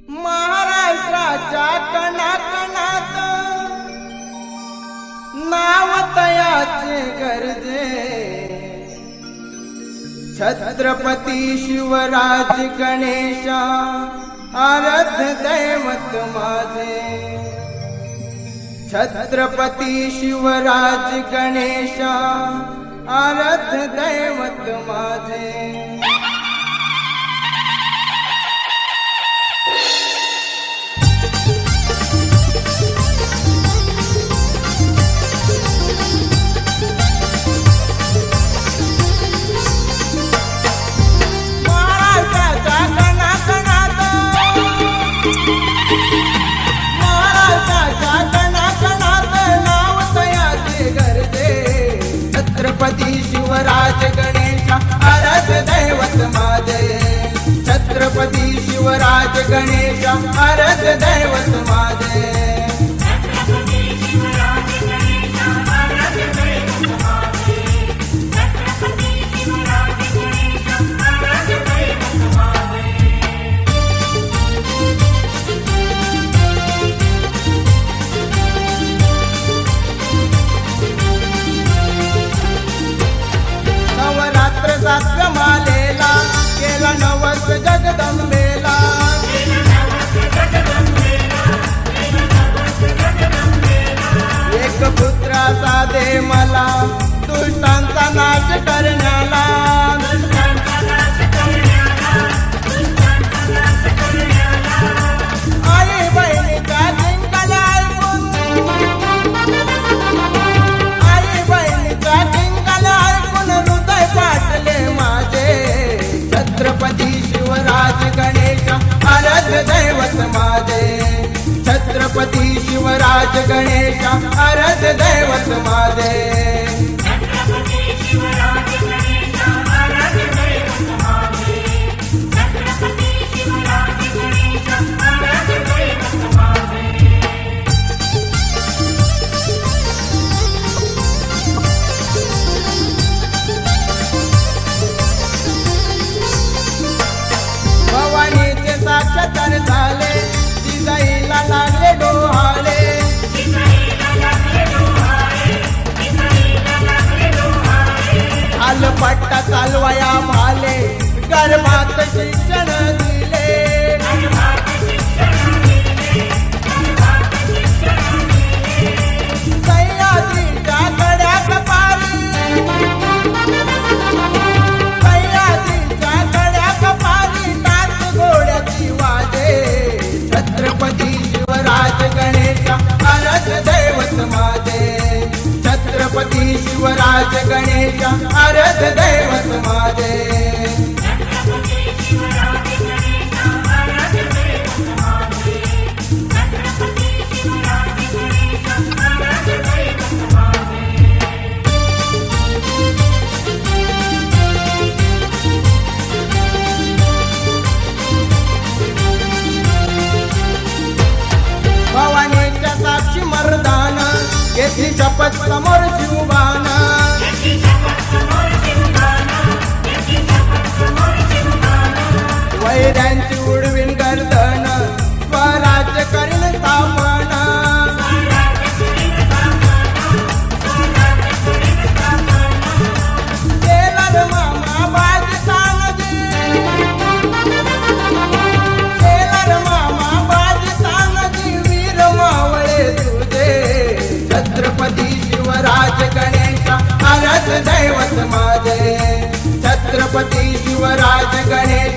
महाराष्ट्राच्या कणाकणात नाव तयाचे गरजे छत्रपती शिवराज गणेशा आराध्य दैवत माझे छत्रपती शिवराज गणेशा आराध्य दैवत माझे छत्रपती शिवराज गणेशा आराध्य दैवत माझे छत्रपती शिवराज गणेशा आराध्य दैवत माझे मालेला केला नवस जगदंबेला एक पुत्राचा दे मला दुष्टांचा नाश करण्याला आई बहिणीचा जिंकला ऐकून आई बहिणीचा जिंकला ऐकून हृदय फाटले माझे छत्रपती शिवराज गणेशा आराध्य दैवत माझे छत्रपती शिवराज गणेशा आराध्य दैवत माझे भवानीचे साक्षात्कार झाले जिजाईला लागले डोहाळे पट्टा चालवया भाले गर्भात शिक्षण दिले सह्याद्रीच्या कड्या कपारी सह्याद्रीच्या कड्या कपारी टाच घोड्याची वाजे छत्रपती शिवराज गणेशा आराध्य दैवत माझे छत्रपती शिवराज गणेशा आराध्य दैवत माझे भवानीच्या साक्षी मर्दाना घेतली शपथ समोर जीवाना वैऱ्यांची उडवीन गर्दन स्वराज्य करीन स्थापना केला मामा बाजी तानजी केला मामा बाजी तानजी वीर मावळे तुझे छत्रपती शिवराज गणेशा आराध्य दैवत माझे छत्रपती शिवराज गणेश